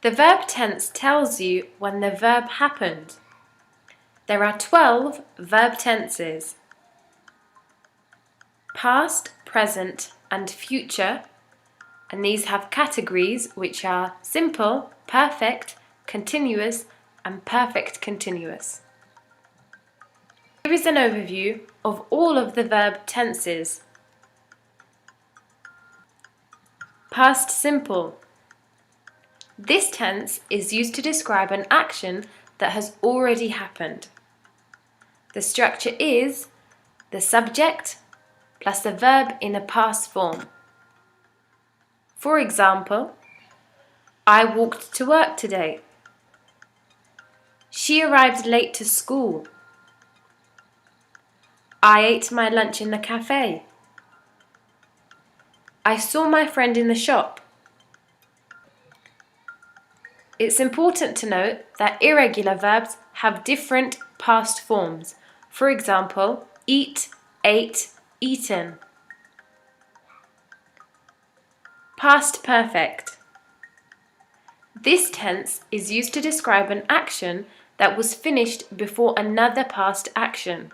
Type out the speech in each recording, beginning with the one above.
The verb tense tells you when the verb happened. There are 12 verb tenses: past, present, and future, and these have categories which are simple, perfect, continuous, and perfect continuous. Here is an overview of all of the verb tenses. Past simple. This tense is used to describe an action that has already happened. The structure is the subject plus a verb in a past form. For example, I walked to work today. She arrived late to school. I ate my lunch in the cafe. I saw my friend in the shop. It's important to note that irregular verbs have different past forms. For example, eat, ate, eaten. Past perfect. This tense is used to describe an action that was finished before another past action.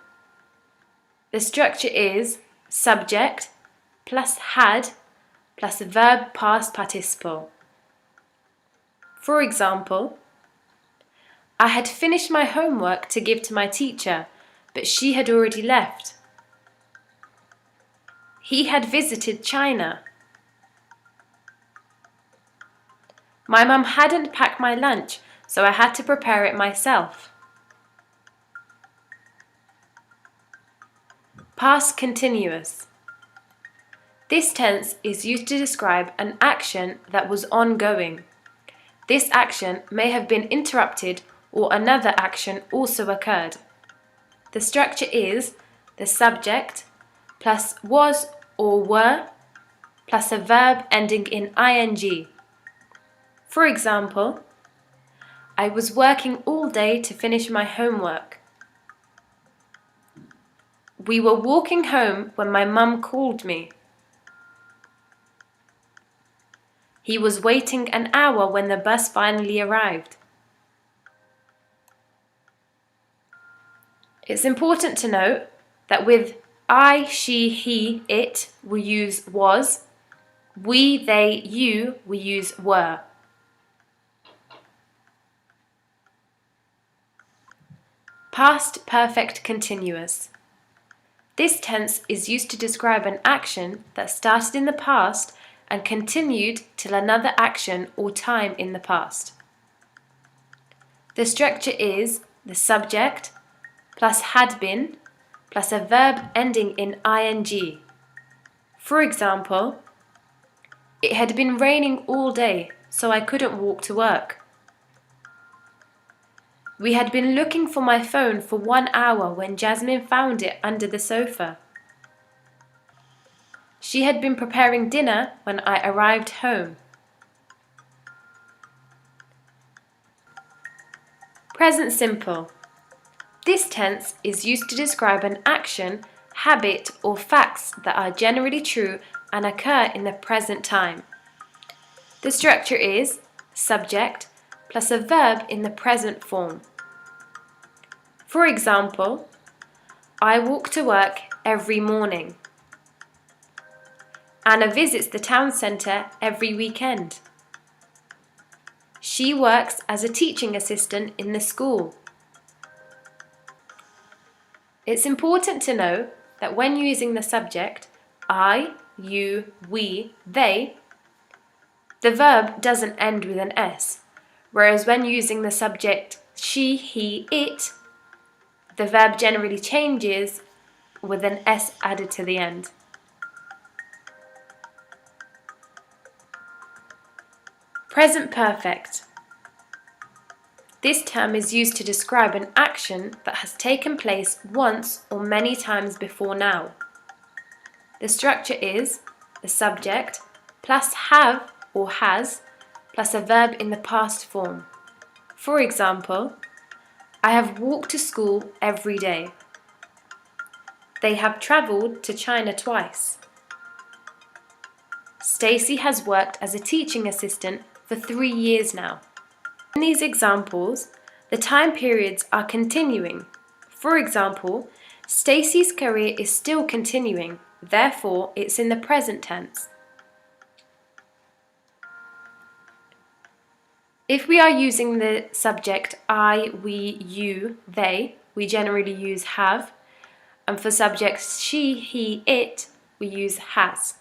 The structure is subject plus had plus a verb past participle. For example, I had finished my homework to give to my teacher, but she had already left. He had visited China. My mum hadn't packed my lunch, so I had to prepare it myself. Past continuous. This tense is used to describe an action that was ongoing. This action may have been interrupted or another action also occurred. The structure is the subject plus was or were plus a verb ending in ing. For example, I was working all day to finish my homework. We were walking home when my mum called me. He was waiting an hour when the bus finally arrived. It's important to note that with I, she, he, it, we use was. We, they, you, we use were. Past perfect continuous. This tense is used to describe an action that started in the past and continued till another action or time in the past. The structure is the subject plus had been plus a verb ending in ing. For example, it had been raining all day, so I couldn't walk to work. We had been looking for my phone for 1 hour when Jasmine found it under the sofa. She had been preparing dinner when I arrived home. Present simple. This tense is used to describe an action, habit, or facts that are generally true and occur in the present time. The structure is subject plus a verb in the present form. For example, I walk to work every morning. Anna visits the town centre every weekend. She works as a teaching assistant in the school. It's important to know that when using the subject, I, you, we, they, the verb doesn't end with an S, whereas when using the subject she, he, it, the verb generally changes with an S added to the end. Present perfect. This term is used to describe an action that has taken place once or many times before now. The structure is the subject plus have or has plus a verb in the past form. For example, I have walked to school every day. They have travelled to China twice. Stacy has worked as a teaching assistant for 3 years now. In these examples, the time periods are continuing. For example, Stacy's career is still continuing, therefore it's in the present tense. If we are using the subject I, we, you, they, we generally use have, and for subjects she, he, it, we use has.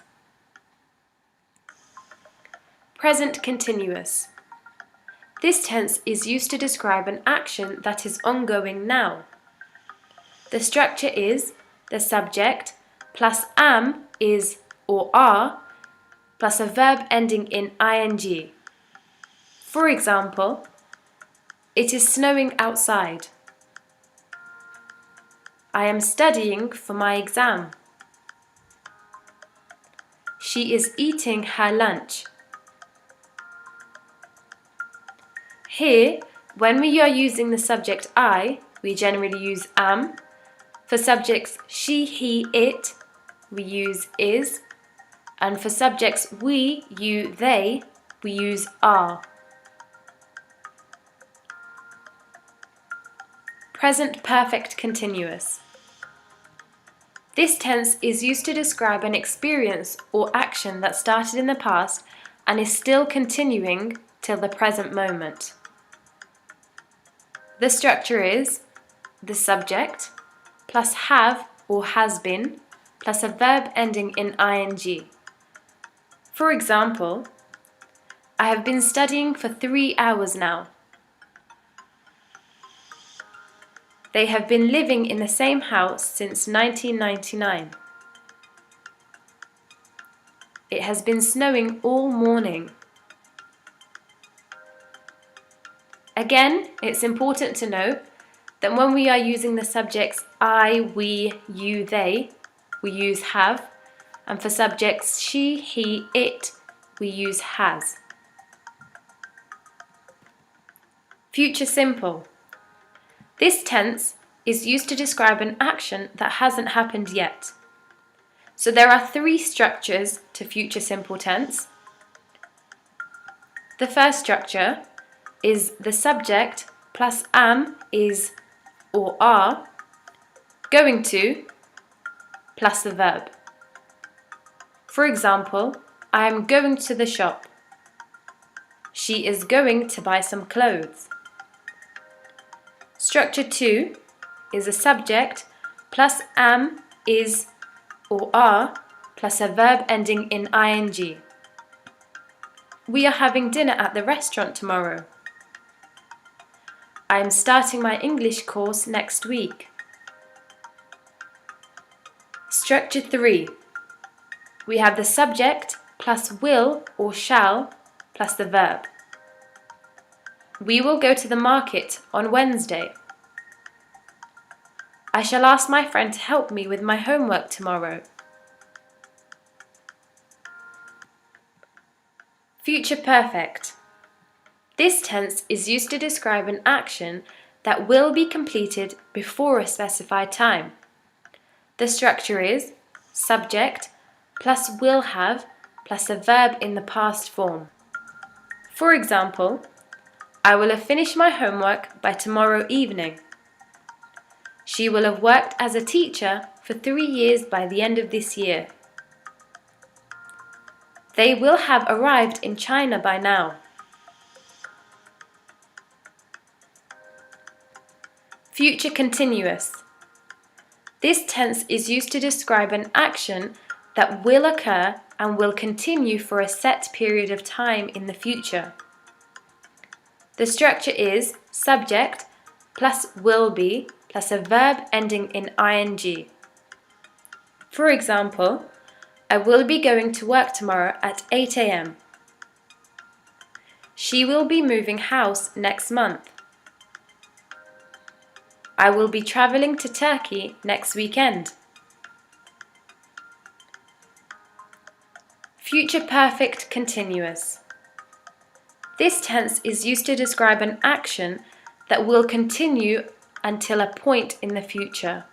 Present continuous. This tense is used to describe an action that is ongoing now. The structure is the subject plus am is or are plus a verb ending in ing. For example, it is snowing outside. I am studying for my exam. She is eating her lunch. Here, when we are using the subject I, we generally use am. For subjects she, he, it, we use is. And for subjects we, you, they, we use are. Present perfect continuous. This tense is used to describe an experience or action that started in the past and is still continuing till the present moment. The structure is the subject plus have or has been plus a verb ending in ing. For example, I have been studying for 3 hours now. They have been living in the same house since 1999. It has been snowing all morning. Again, it's important to note that when we are using the subjects I, we, you, they, we use have, and for subjects she, he, it, we use has. Future simple. This tense is used to describe an action that hasn't happened yet. So there are 3 structures to future simple tense. The first structure is the subject plus am is or are, going to plus the verb. For example, I am going to the shop. She is going to buy some clothes. Structure 2 is a subject plus am is or are plus a verb ending in ing. We are having dinner at the restaurant tomorrow. I am starting my English course next week. Structure 3. We have the subject plus will or shall plus the verb. We will go to the market on Wednesday. I shall ask my friend to help me with my homework tomorrow. Future perfect. This tense is used to describe an action that will be completed before a specified time. The structure is subject plus will have plus a verb in the past form. For example, I will have finished my homework by tomorrow evening. She will have worked as a teacher for 3 years by the end of this year. They will have arrived in China by now. Future continuous. This tense is used to describe an action that will occur and will continue for a set period of time in the future. The structure is subject plus will be plus a verb ending in ing. For example, I will be going to work tomorrow at 8 a.m. She will be moving house next month. I will be traveling to Turkey next weekend. Future perfect continuous. This tense is used to describe an action that will continue until a point in the future.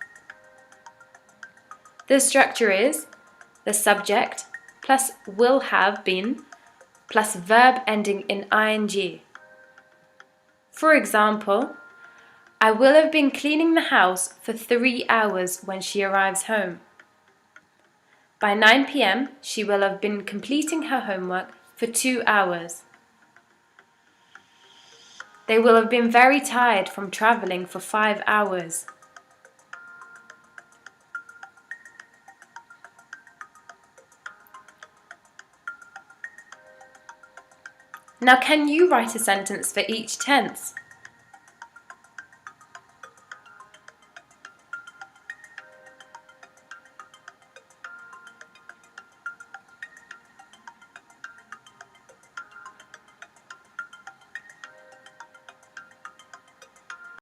The structure is the subject plus will have been plus verb ending in ing. For example, I will have been cleaning the house for 3 hours when she arrives home. By 9 p.m., she will have been completing her homework for 2 hours. They will have been very tired from traveling for 5 hours. Now, can you write a sentence for each tense?